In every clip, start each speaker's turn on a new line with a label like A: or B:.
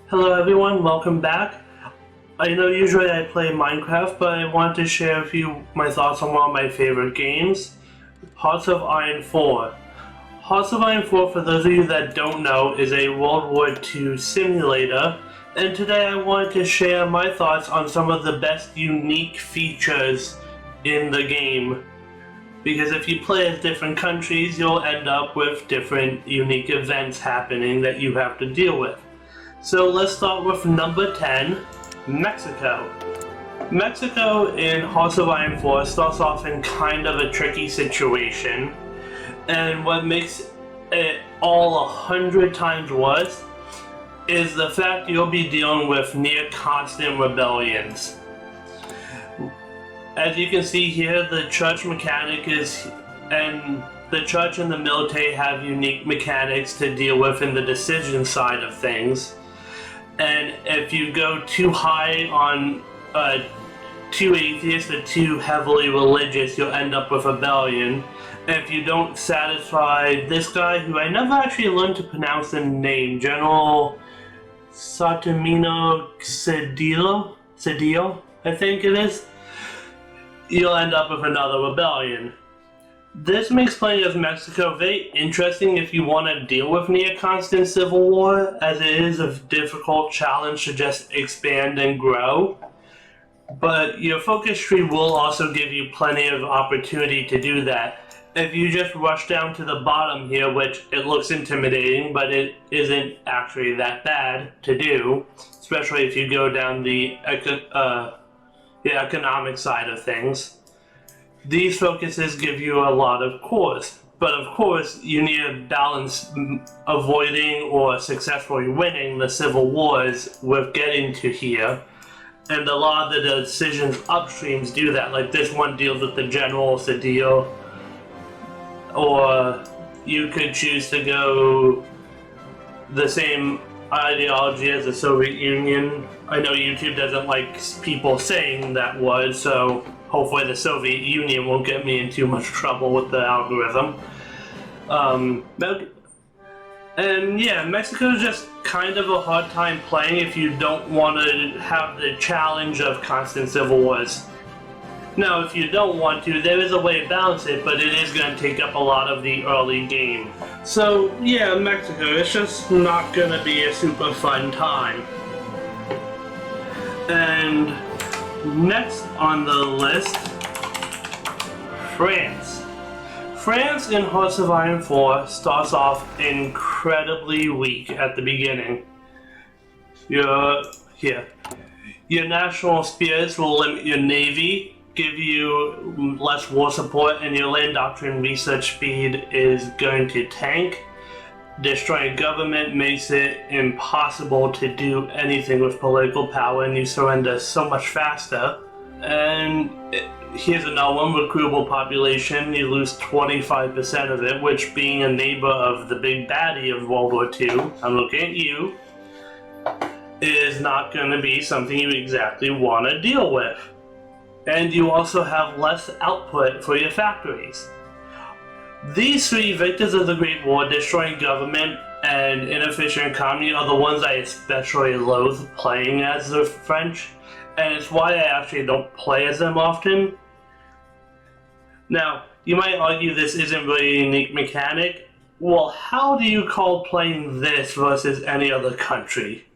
A: Hello everyone, welcome back. I know usually I play Minecraft, but I want to share my thoughts on one of my favorite games, Hearts of Iron 4. Hearts of Iron 4, for those of you that don't know, is a World War II simulator, and today I wanted to share my thoughts on some of the best unique features in the game. Because if you play as different countries, you'll end up with different unique events happening that you have to deal with. So let's start with number 10, Mexico. Mexico in Hearts of Iron 4 starts off in kind of a tricky situation, and what makes it all 100 times worse is the fact you'll be dealing with near constant rebellions. As you can see here, the church mechanic and the church and the military have unique mechanics to deal with in the decision side of things. And if you go too high on too atheist or too heavily religious, you'll end up with rebellion. And if you don't satisfy this guy, who I never actually learned to pronounce the name, General Saturnino Cedillo, I think it is, you'll end up with another rebellion. This makes playing as Mexico very interesting if you want to deal with near constant civil war, as it is a difficult challenge to just expand and grow. But your focus tree will also give you plenty of opportunity to do that. If you just rush down to the bottom here, which it looks intimidating, but it isn't actually that bad to do, especially if you go down the economic side of things. These focuses give you a lot of cores, but of course you need to balance avoiding or successfully winning the civil wars with getting to here, and a lot of the decisions upstreams do that. Like this one deals with the General Cedillo, or you could choose to go the same ideology as the Soviet Union. I know YouTube doesn't like people saying that word, so hopefully the Soviet Union won't get me in too much trouble with the algorithm. And yeah, Mexico is just kind of a hard time playing if you don't want to have the challenge of constant civil wars. Now, if you don't want to, there is a way to balance it, but it is going to take up a lot of the early game. So yeah, Mexico, it's just not going to be a super fun time. And next on the list, France. France in Hearts of Iron 4 starts off incredibly weak at the beginning. Your national spirits will limit your navy, give you less war support, and your land doctrine research speed is going to tank. Destroying government makes it impossible to do anything with political power, and you surrender so much faster. And here's another one, recruitable population, you lose 25% of it, which, being a neighbor of the big baddie of World War II, I'm looking at you, is not going to be something you exactly want to deal with. And you also have less output for your factories. These three, Victors of the Great War, Destroying Government, and Inefficient Economy, are the ones I especially loathe playing as the French, and it's why I actually don't play as them often. Now, you might argue this isn't really a unique mechanic. Well, how do you call playing this versus any other country?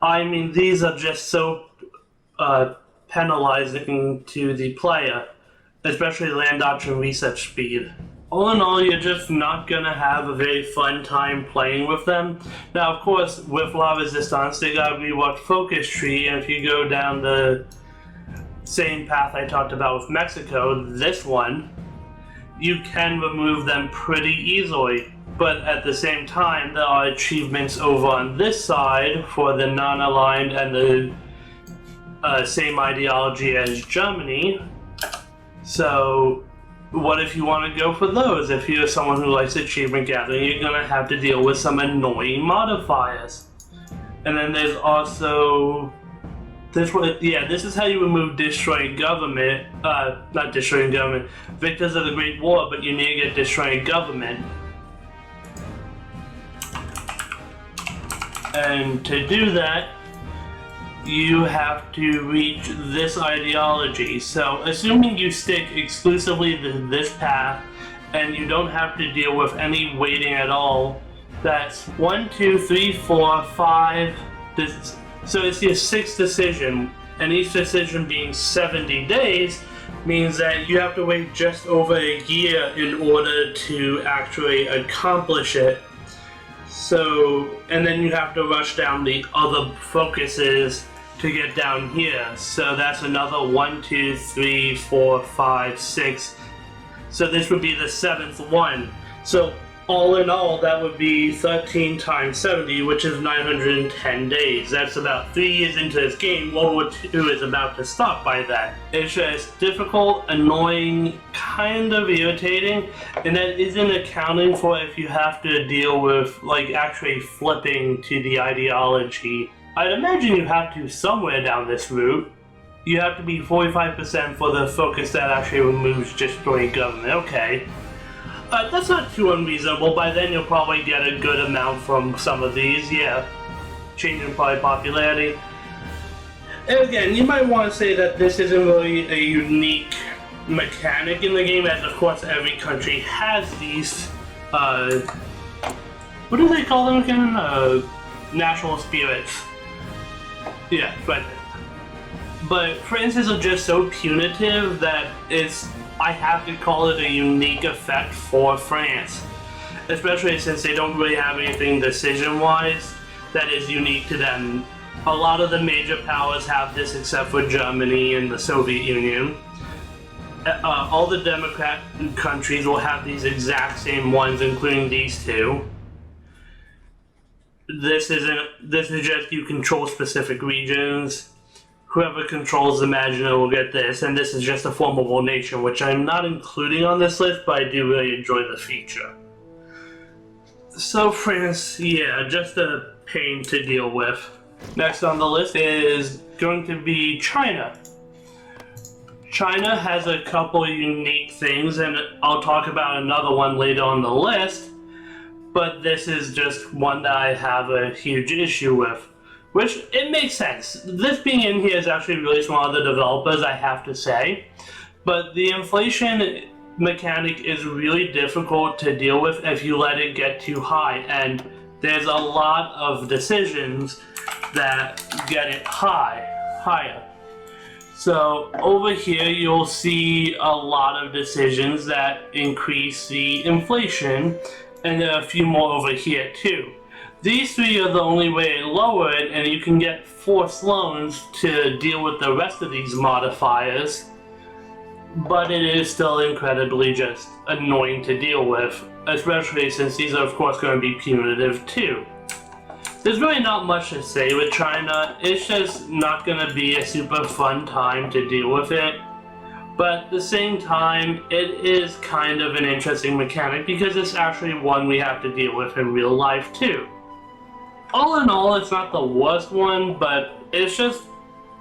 A: I mean, these are just so penalizing to the player, especially land doctrine research speed. All in all, you're just not going to have a very fun time playing with them. Now, of course, with La Resistance, they got to rework focus tree, and if you go down the same path I talked about with Mexico, this one, you can remove them pretty easily. But at the same time, there are achievements over on this side for the non-aligned and the same ideology as Germany. So what if you want to go for those? If you're someone who likes achievement gathering, you're going to have to deal with some annoying modifiers. And then there's also this one. Yeah, this is how you remove Destroying Government. Not Destroying Government. Victors of the Great War, but you need to get Destroying Government. And to do that, you have to reach this ideology. So assuming you stick exclusively to this path and you don't have to deal with any waiting at all, that's 1, 2, 3, 4, 5. So it's your 6th decision, and each decision being 70 days means that you have to wait just over a year in order to actually accomplish it. So, and then you have to rush down the other focuses to get down here. So that's another 1, 2, 3, 4, 5, 6. So this would be the 7th one. So all in all, that would be 13 times 70, which is 910 days. That's about 3 years into this game. World War II is about to stop by that. It's just difficult, annoying, kind of irritating, and that isn't accounting for if you have to deal with, like, actually flipping to the ideology. I'd imagine you have to somewhere down this route. You have to be 45% for the focus that actually removes destroying government. Okay. That's not too unreasonable. By then you'll probably get a good amount from some of these, yeah. Changing probably popularity. And again, you might want to say that this isn't really a unique mechanic in the game, as of course every country has these, what do they call them again? National spirits. Yeah, right. But France's are just so punitive that I have to call it a unique effect for France. Especially since they don't really have anything decision-wise that is unique to them. A lot of the major powers have this except for Germany and the Soviet Union. All the Democrat countries will have these exact same ones, including these two. This is just you control specific regions. Whoever controls the Maginot will get this, and this is just a formable nation, which I'm not including on this list, but I do really enjoy the feature. So France, yeah, just a pain to deal with. Next on the list is going to be China. China has a couple unique things, and I'll talk about another one later on the list, but this is just one that I have a huge issue with. Which, it makes sense. This being in here is actually really smart of the developers, I have to say. But the inflation mechanic is really difficult to deal with if you let it get too high. And there's a lot of decisions that get it higher. So over here you'll see a lot of decisions that increase the inflation, and there are a few more over here too. These three are the only way to lower it, and you can get forced loans to deal with the rest of these modifiers, but it is still incredibly just annoying to deal with, especially since these are of course going to be punitive too. There's really not much to say with China. It's just not going to be a super fun time to deal with it. But at the same time, it is kind of an interesting mechanic because it's actually one we have to deal with in real life too. All in all, it's not the worst one, but it's just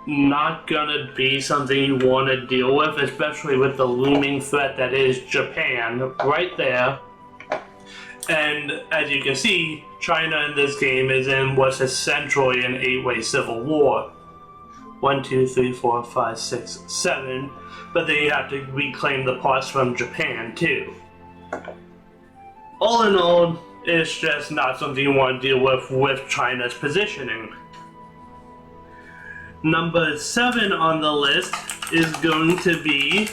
A: not gonna be something you want to deal with, especially with the looming threat that is Japan right there. And as you can see, China in this game is in what's essentially an 8-way civil war. 1, 2, 3, 4, 5, 6, 7, but then you have to reclaim the parts from Japan too. All in all, it's just not something you want to deal with China's positioning. Number 7 on the list is going to be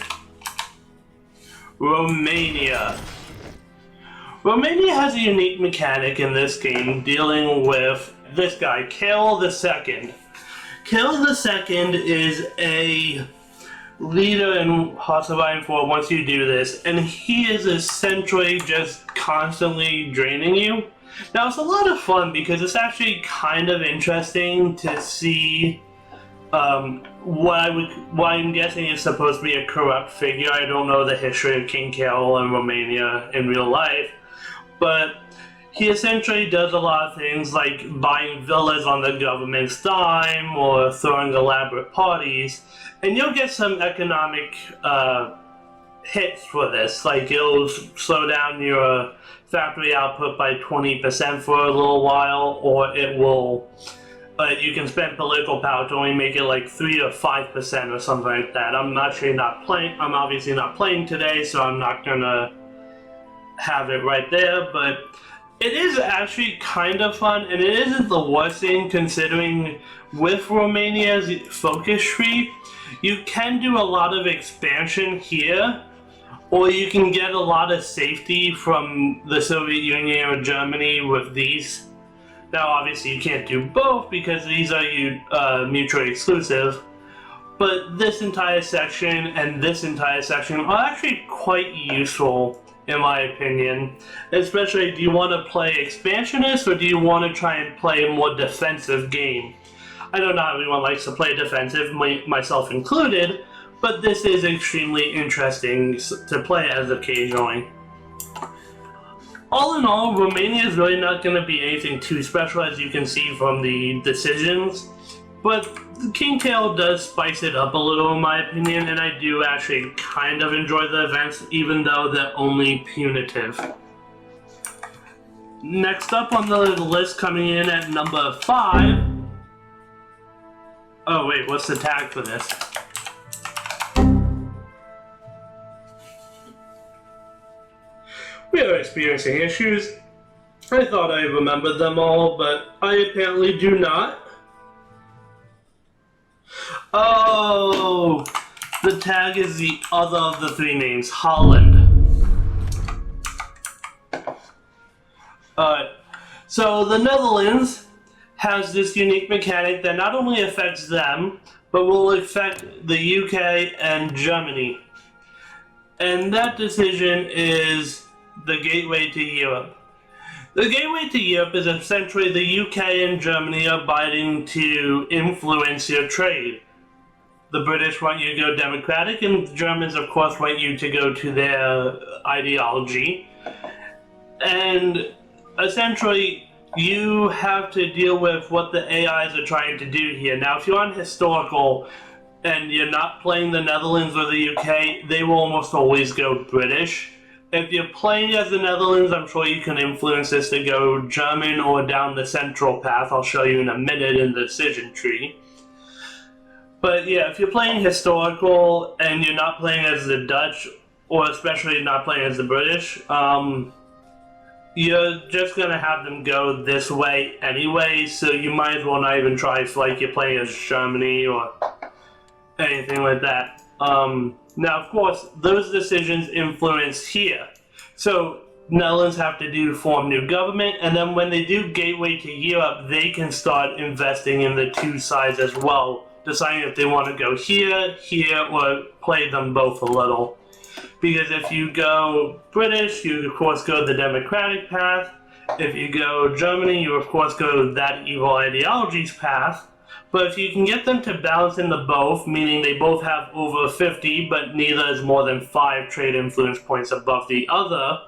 A: Romania. Romania has a unique mechanic in this game dealing with this guy, Kale II. Kale II is a leader in HOI4 once you do this, and he is essentially just constantly draining you. Now it's a lot of fun because it's actually kind of interesting to see what I'm guessing is supposed to be a corrupt figure. I don't know the history of King Kale in Romania in real life, but he essentially does a lot of things like buying villas on the government's dime or throwing elaborate parties, and you'll get some economic hits for this. Like, it'll slow down your factory output by 20% for a little while, or it will, you can spend political power to only make it like 3 or 5% or something like that. I'm obviously not playing today, so I'm not gonna have it right there, but it is actually kind of fun, and it isn't the worst thing considering with Romania's focus tree, you can do a lot of expansion here, or you can get a lot of safety from the Soviet Union or Germany with these. Now obviously you can't do both because these are mutually exclusive, but this entire section and this entire section are actually quite useful in my opinion. Especially, do you want to play expansionist or do you want to try and play a more defensive game? I know not everyone likes to play defensive, myself included, but this is extremely interesting to play as occasionally. All in all, Romania is really not going to be anything too special, as you can see from the decisions, but the King Tail does spice it up a little in my opinion, and I do actually kind of enjoy the events, even though they're only punitive. Next up on the list, coming in at number 5. Oh wait, what's the tag for this? We are experiencing issues. I thought I remembered them all, but I apparently do not. Oh, the tag is the other of the 3 names, Holland. So the Netherlands has this unique mechanic that not only affects them, but will affect the UK and Germany. And that decision is the gateway to Europe. The gateway to Europe is essentially the UK and Germany are bidding to influence your trade. The British want you to go democratic, and the Germans, of course, want you to go to their ideology. And essentially, you have to deal with what the AIs are trying to do here. Now, if you're on historical and you're not playing the Netherlands or the UK, they will almost always go British. If you're playing as the Netherlands, I'm sure you can influence this to go German or down the central path. I'll show you in a minute in the decision tree. But yeah, if you're playing historical and you're not playing as the Dutch, or especially not playing as the British, you're just going to have them go this way anyway, so you might as well not even try if like you're playing as Germany or anything like that. Now, of course, those decisions influence here. So Netherlands have to form new government, and then when they do gateway to Europe, they can start investing in the 2 sides as well, deciding if they want to go here, or play them both a little. Because if you go British, you of course go the democratic path. If you go Germany, you of course go that evil ideologies path. But if you can get them to balance into both, meaning they both have over 50, but neither is more than 5 trade influence points above the other,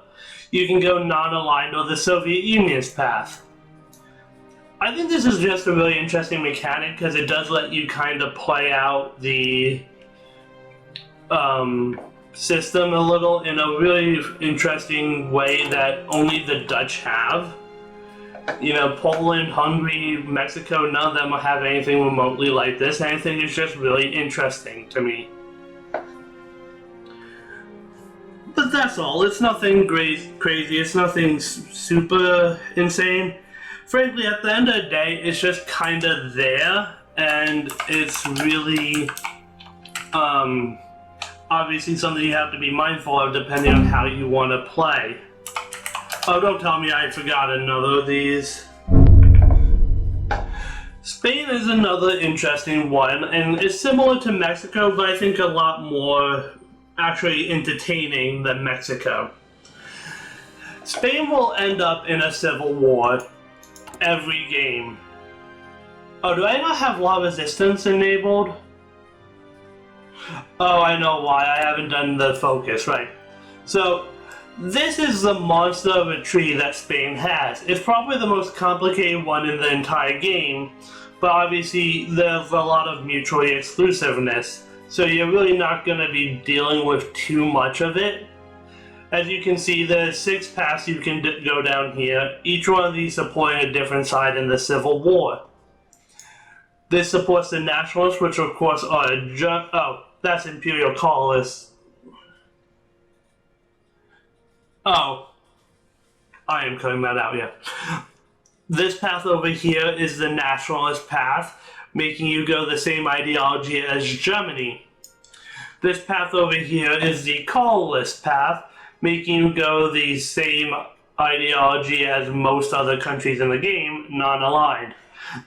A: you can go non-aligned or the Soviet Union's path. I think this is just a really interesting mechanic because it does let you kind of play out the system a little in a really interesting way that only the Dutch have. You know, Poland, Hungary, Mexico, none of them have anything remotely like this, and I think it's just really interesting to me. But that's all. It's nothing crazy. It's nothing super insane. Frankly, at the end of the day, it's just kind of there, and it's really, obviously something you have to be mindful of depending on how you want to play. Oh, don't tell me I forgot another of these. Spain is another interesting one, and it's similar to Mexico, but I think a lot more actually entertaining than Mexico. Spain will end up in a civil war every game. Oh, do I not have law resistance enabled? Oh, I know why. I haven't done the focus, right. So, this is the monster of a tree that Spain has. It's probably the most complicated one in the entire game, but obviously there's a lot of mutually exclusiveness. so you're really not going to be dealing with too much of it. As you can see, there's 6 paths you can go down here, each one of these supporting a different side in the Civil War. This supports the Nationalists, which of course are that's Imperial Colonists. Oh, I am cutting that out, yeah. This path over here is the Nationalist path, making you go the same ideology as Germany. This path over here is the Colonist path, making you go the same ideology as most other countries in the game, non-aligned.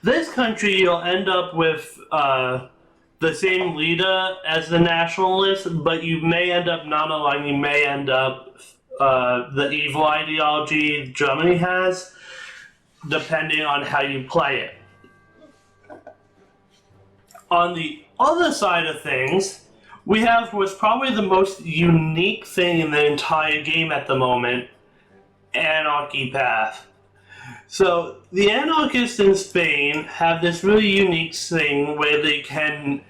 A: This country, you'll end up with the same leader as the Nationalists, but you may end up non-aligned, you may end up the evil ideology Germany has, depending on how you play it. On the other side of things, we have what's probably the most unique thing in the entire game at the moment, Anarchy Path. So, the anarchists in Spain have this really unique thing where they can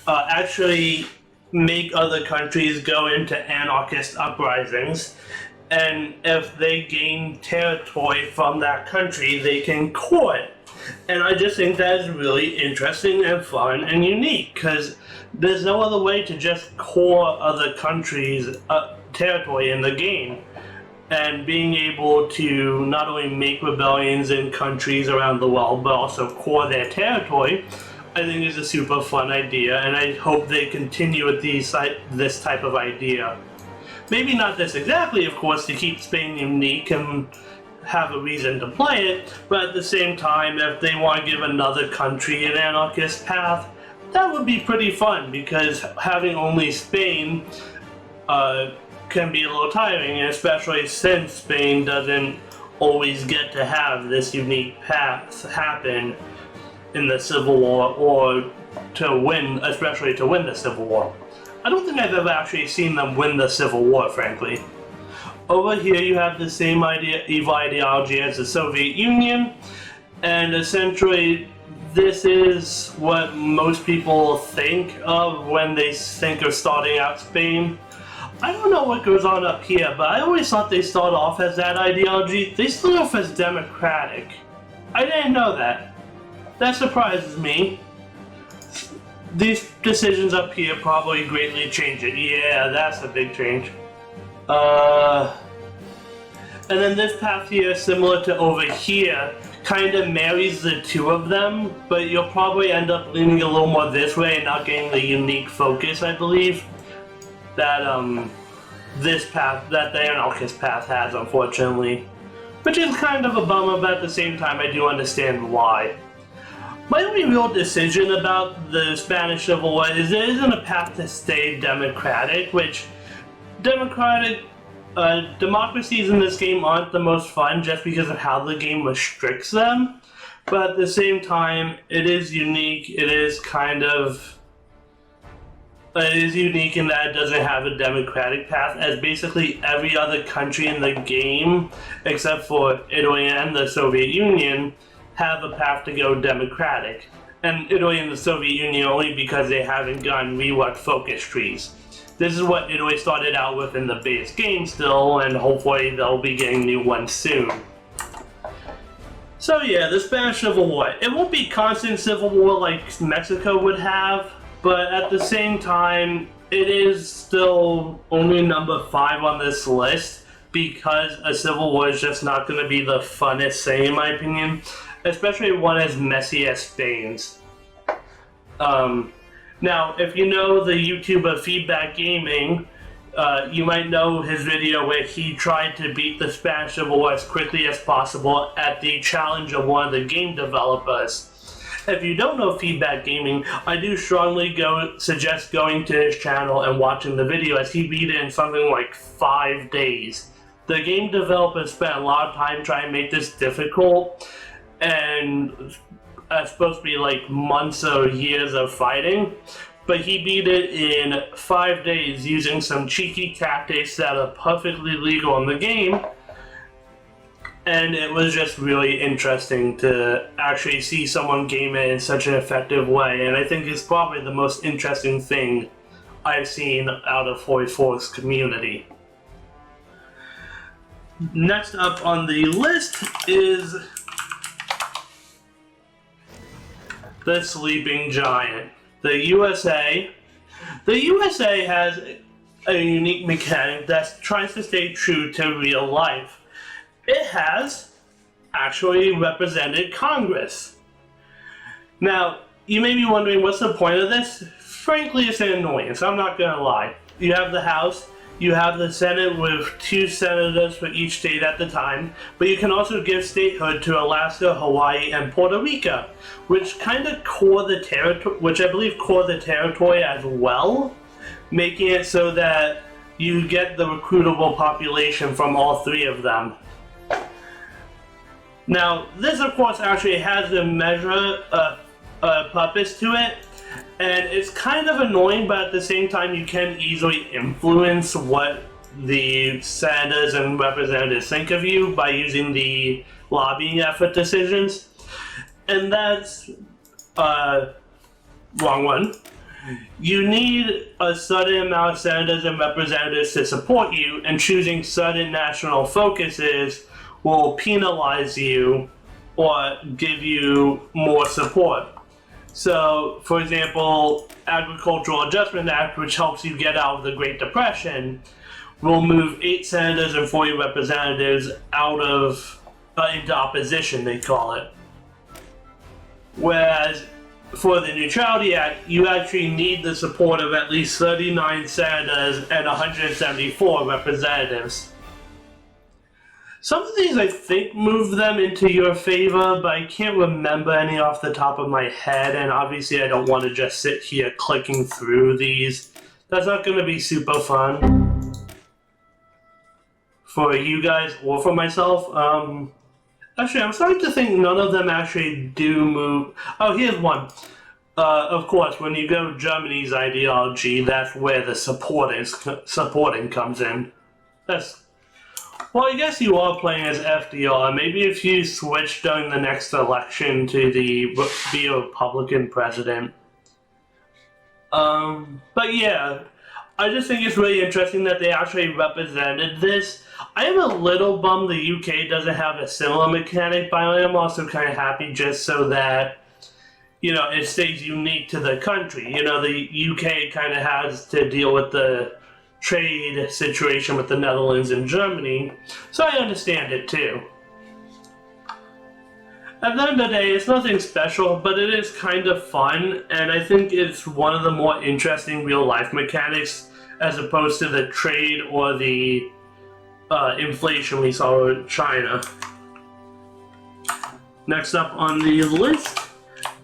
A: actually make other countries go into anarchist uprisings, and if they gain territory from that country, they can core it. And I just think that is really interesting and fun and unique, because there's no other way to just core other countries' territory in the game. And being able to not only make rebellions in countries around the world, but also core their territory, I think is a super fun idea, and I hope they continue with this type of idea. Maybe not this exactly, of course, to keep Spain unique and have a reason to play it, but at the same time, if they want to give another country an anarchist path, that would be pretty fun, because having only Spain can be a little tiring, especially since Spain doesn't always get to have this unique path happen in the Civil War, or to win, especially to win the Civil War. I don't think I've ever actually seen them win the Civil War, frankly. Over here you have the same evil ideology as the Soviet Union, and essentially this is what most people think of when they think of starting out Spain. I don't know what goes on up here, but I always thought they start off as that ideology. They start off as democratic. I didn't know that. That surprises me. These decisions up here probably greatly change it. Yeah, that's a big change. And then this path here, similar to over here, kind of marries the two of them, but you'll probably end up leaning a little more this way and not getting the unique focus, I believe, that this path, that the anarchist path has, unfortunately. Which is kind of a bummer, but at the same time I do understand why. My only real decision about the Spanish Civil War is there isn't a path to stay democratic, which democracies in this game aren't the most fun just because of how the game restricts them, but at the same time it is unique. It is unique in that it doesn't have a democratic path, as basically every other country in the game, except for Italy and the Soviet Union, have a path to go democratic. And Italy and the Soviet Union only because they haven't gotten reworked focus trees. This is what Italy started out with in the base game still, and hopefully they'll be getting new ones soon. So yeah, the Spanish Civil War. It won't be constant civil war like Mexico would have, but at the same time, it is still only number 5 on this list, because a civil war is just not going to be the funnest thing in my opinion, especially one as messy as Spain's. Now, if you know the YouTuber Feedback Gaming, you might know his video where he tried to beat the Spanish Civil War as quickly as possible at the challenge of one of the game developers. If you don't know Feedback Gaming, I do strongly suggest going to his channel and watching the video, as he beat it in something like 5 days. The game developer spent a lot of time trying to make this difficult, and it's supposed to be like months or years of fighting, but he beat it in 5 days using some cheeky tactics that are perfectly legal in the game. And it was just really interesting to actually see someone game it in such an effective way, and I think it's probably the most interesting thing I've seen out of HOI4's community. Next up on the list is the Sleeping Giant. The USA. The USA has a unique mechanic that tries to stay true to real life. It has actually represented Congress. Now, you may be wondering, what's the point of this? Frankly, it's an annoyance, I'm not gonna lie. You have the House, you have the Senate with 2 senators for each state at the time, but you can also give statehood to Alaska, Hawaii, and Puerto Rico, which kind of core the territory, which I believe core the territory as well, making it so that you get the recruitable population from all 3 of them. Now, this of course actually has a measure, a purpose to it, and it's kind of annoying, but at the same time you can easily influence what the senators and representatives think of you by using the lobbying effort decisions. And that's wrong one. You need a certain amount of senators and representatives to support you, and choosing certain national focuses will penalize you or give you more support. So, for example, Agricultural Adjustment Act, which helps you get out of the Great Depression, will move 8 senators and 40 representatives out of into opposition, they call it. Whereas for the Neutrality Act, you actually need the support of at least 39 senators and 174 representatives. Some of these I think move them into your favor, but I can't remember any off the top of my head, and obviously I don't want to just sit here clicking through these. That's not going to be super fun for you guys or for myself. Actually, I'm starting to think none of them actually do move. Oh, here's one. Of course, when you go Germany's ideology, that's where the supporting comes in. Well, I guess you are playing as FDR. Maybe if you switch during the next election to be a Republican president. But yeah, I just think it's really interesting that they actually represented this. I am a little bummed the UK doesn't have a similar mechanic, but I am also kind of happy just so that, you know, it stays unique to the country. You know, the UK kind of has to deal with the trade situation with the Netherlands and Germany, so I understand it too. At the end of the day, it's nothing special, but it is kind of fun, and I think it's one of the more interesting real-life mechanics as opposed to the trade or the inflation we saw in China. Next up on the list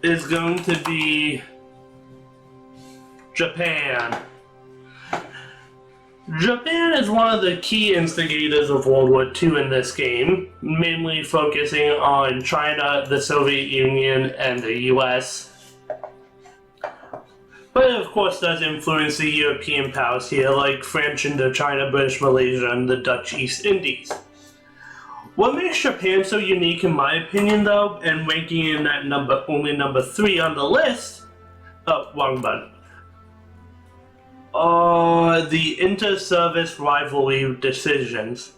A: is going to be Japan. Japan is one of the key instigators of World War II in this game, mainly focusing on China, the Soviet Union, and the US. But it of course does influence the European powers here, like French Indochina, British Malaysia, and the Dutch East Indies. What makes Japan so unique in my opinion though, and ranking in at only number 3 on the list, oh, wrong button. The inter-service rivalry decisions.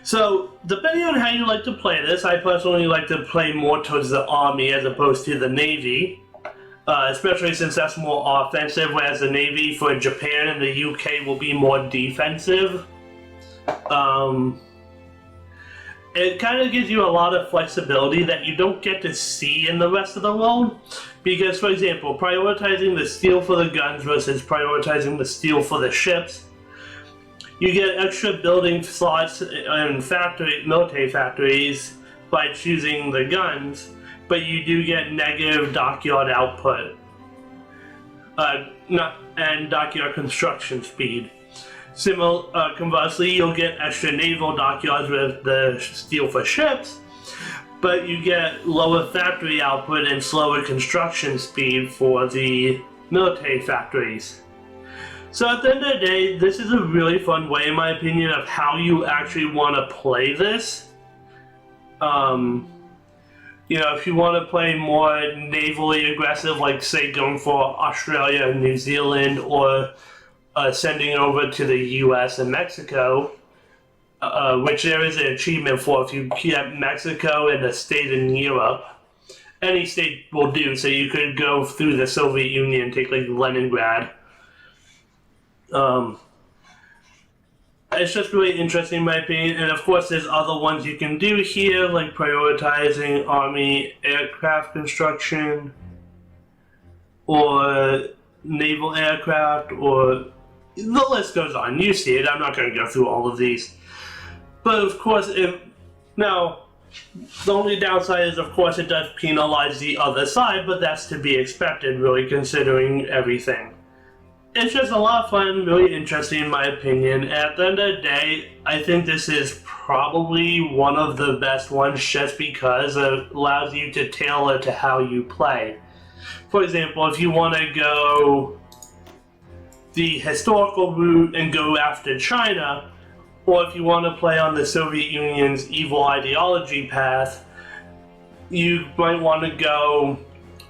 A: So, depending on how you like to play this, I personally like to play more towards the Army as opposed to the Navy, especially since that's more offensive, whereas the Navy for Japan and the UK will be more defensive. It kind of gives you a lot of flexibility that you don't get to see in the rest of the world. Because, for example, prioritizing the steel for the guns versus prioritizing the steel for the ships, you get extra building slots in military factories by choosing the guns, but you do get negative dockyard output and dockyard construction speed. Conversely, you'll get extra naval dockyards with the steel for ships, but you get lower factory output and slower construction speed for the military factories. So at the end of the day, this is a really fun way, in my opinion, of how you actually want to play this. You know, if you want to play more navally aggressive, like say going for Australia and New Zealand, or sending over to the U.S. and Mexico, which there is an achievement for if you get Mexico and a state in Europe. Any state will do, so you could go through the Soviet Union and take like Leningrad. It's just really interesting in my opinion, and of course there's other ones you can do here, like prioritizing Army aircraft construction, or naval aircraft, or the list goes on. You see it, I'm not going to go through all of these. But of course, now, the only downside is, of course, it does penalize the other side, but that's to be expected, really, considering everything. It's just a lot of fun, really interesting in my opinion. At the end of the day, I think this is probably one of the best ones just because it allows you to tailor to how you play. For example, if you want to go the historical route and go after China, or if you want to play on the Soviet Union's evil ideology path, you might want to go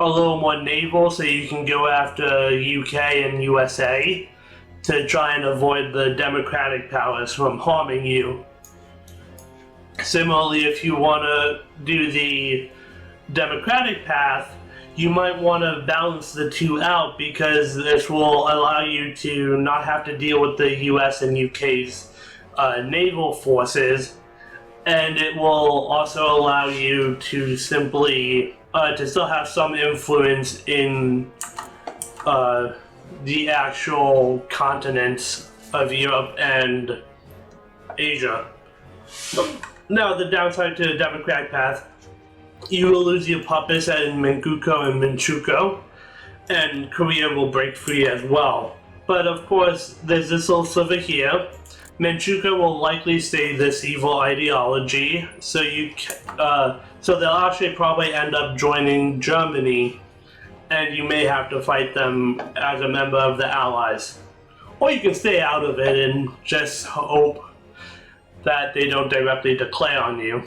A: a little more naval so you can go after UK and USA to try and avoid the democratic powers from harming you. Similarly, if you want to do the democratic path, you might want to balance the two out because this will allow you to not have to deal with the US and UK's naval forces, and it will also allow you to simply to still have some influence in the actual continents of Europe and Asia. Now, the downside to the democratic path, you will lose your puppets in Manchukuo and Manchukuo, and Korea will break free as well. But of course, there's this little sliver here. Manchukuo will likely stay this evil ideology, so so they'll actually probably end up joining Germany, and you may have to fight them as a member of the Allies. Or you can stay out of it and just hope that they don't directly declare on you.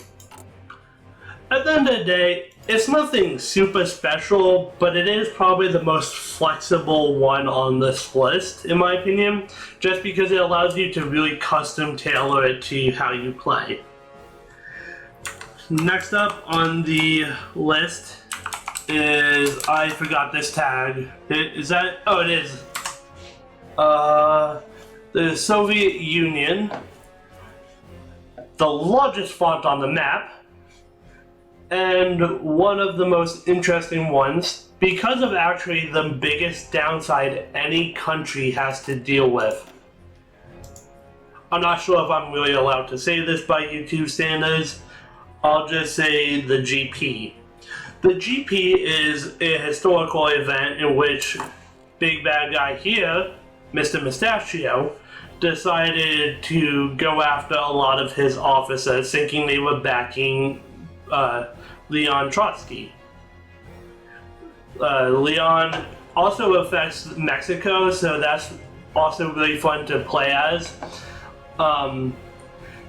A: At the end of the day, it's nothing super special, but it is probably the most flexible one on this list, in my opinion, just because it allows you to really custom tailor it to how you play. Next up on the list is, I forgot this tag. Is that, oh it is, the Soviet Union, the largest font on the map, and one of the most interesting ones because of actually the biggest downside any country has to deal with. I'm not sure if I'm really allowed to say this by YouTube standards. I'll just say the GP. The GP is a historical event in which big bad guy here, Mr. Mustachio, decided to go after a lot of his officers thinking they were backing Leon Trotsky. Leon also affects Mexico, so that's also really fun to play as.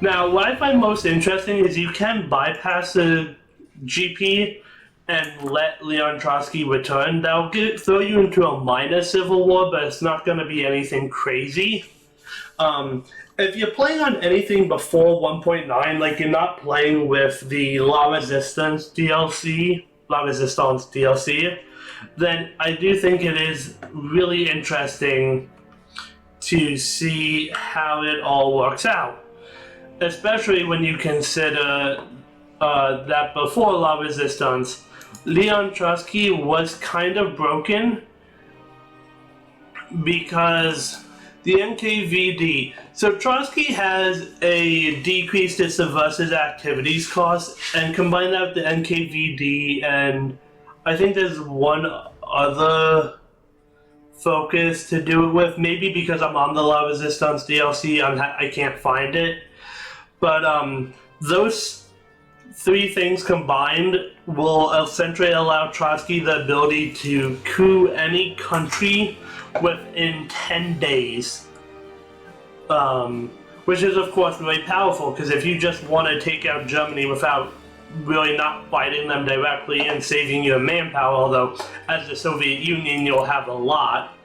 A: Now, what I find most interesting is you can bypass the GP and let Leon Trotsky return. That'll throw you into a minor civil war, but it's not going to be anything crazy. If you're playing on anything before 1.9, like you're not playing with the La Resistance DLC, then I do think it is really interesting to see how it all works out. Especially when you consider that before La Resistance, Leon Trotsky was kind of broken because the NKVD. So Trotsky has a decrease to subversive activities cost, and combine that with the NKVD, and I think there's one other focus to do it with. Maybe because I'm on the La Resistance DLC, I can't find it. But those three things combined will essentially allow Trotsky the ability to coup any country within 10 days. Which is of course really powerful, because if you just want to take out Germany without really not fighting them directly and saving your manpower, although as the Soviet Union you'll have a lot,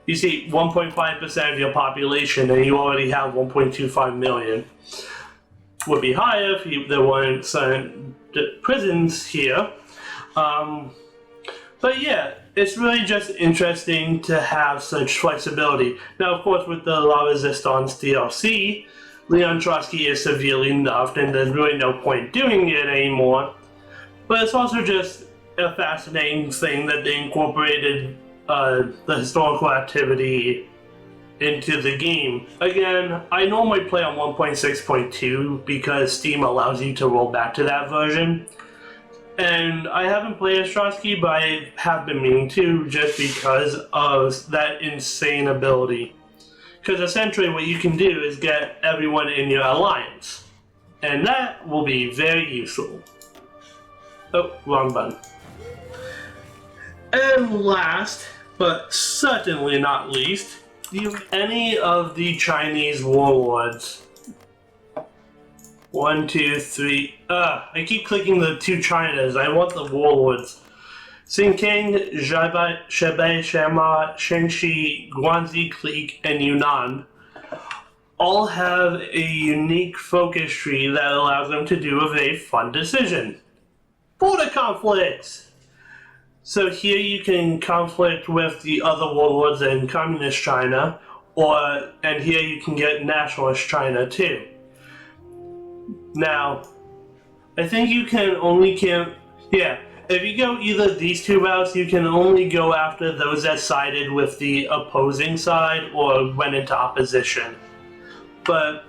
A: you see 1.5% of your population and you already have 1.25 million. Would be higher if there weren't certain prisons here. But yeah, it's really just interesting to have such flexibility. Now, of course, with the La Resistance DLC, Leon Trotsky is severely nerfed and there's really no point doing it anymore. But it's also just a fascinating thing that they incorporated the historical activity into the game. Again, I normally play on 1.6.2 because Steam allows you to roll back to that version. And I haven't played as Trotsky, but I have been meaning to just because of that insane ability. Because essentially what you can do is get everyone in your alliance. And that will be very useful. Oh, wrong button. And last, but certainly not least, any of the Chinese warlords. 1, 2, 3. I keep clicking the two Chinas. I want the warlords. Xinjiang, Hebei, Shanma, Shenxi, Guangxi Clique, and Yunnan all have a unique focus tree that allows them to do a very fun decision. Border conflicts! So here you can conflict with the other warlords in Communist China, and here you can get Nationalist China too. Now, I think you can only if you go either of these two routes, you can only go after those that sided with the opposing side or went into opposition. But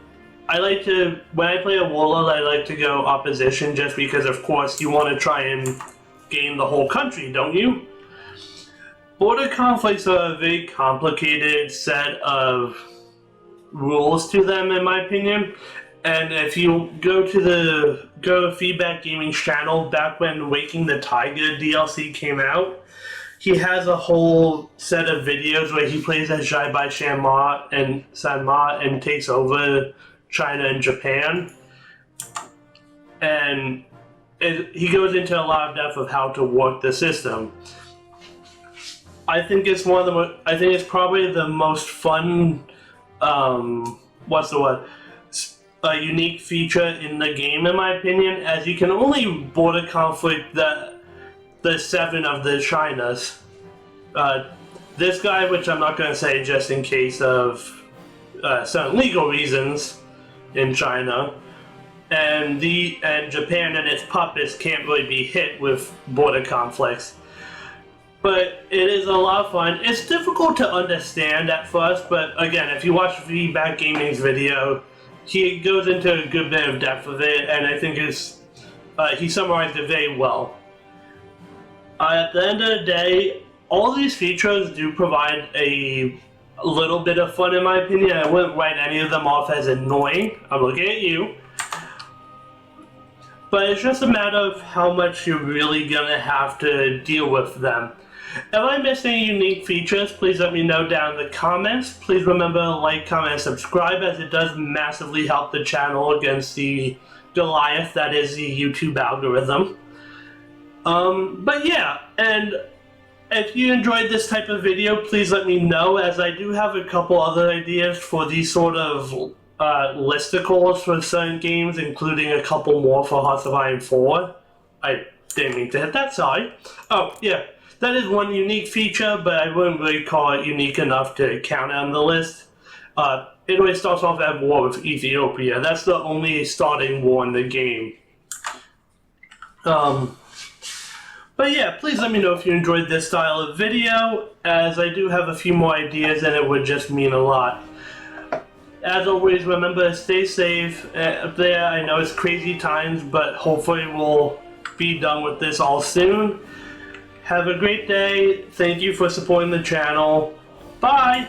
A: when I play a warlord, I like to go opposition just because, of course, you want to try and gain the whole country, don't you? Border conflicts are a very complicated set of rules to them, in my opinion. And if you go to Feedback Gaming's channel, back when Waking the Tiger DLC came out, he has a whole set of videos where he plays as Bai Shanma and Sanma and takes over China and Japan. And he goes into a lot of depth of how to work the system. I think it's probably the most fun, a unique feature in the game, in my opinion, as you can only border conflict the 7 of the Chinas. This guy, which I'm not going to say just in case of some legal reasons in China, and Japan and its puppets can't really be hit with border conflicts. But it is a lot of fun. It's difficult to understand at first, but again, if you watch Feedback Gaming's video, he goes into a good bit of depth of it, and I think he summarized it very well. At the end of the day, all these features do provide a little bit of fun, in my opinion. I wouldn't write any of them off as annoying. I'm looking at you. But it's just a matter of how much you're really gonna have to deal with them. If I missed any unique features, please let me know down in the comments. Please remember to like, comment, and subscribe, as it does massively help the channel against the Goliath that is the YouTube algorithm. But yeah, and if you enjoyed this type of video, please let me know, as I do have a couple other ideas for these sort of listicles for certain games, including a couple more for Hearts of Iron 4. I didn't mean to hit that, sorry. Oh, yeah. That is one unique feature, but I wouldn't really call it unique enough to count on the list. It always starts off at war with Ethiopia. That's the only starting war in the game. But yeah, please let me know if you enjoyed this style of video, as I do have a few more ideas and it would just mean a lot. As always, remember to stay safe up there. I know it's crazy times, but hopefully we'll be done with this all soon. Have a great day. Thank you for supporting the channel. Bye!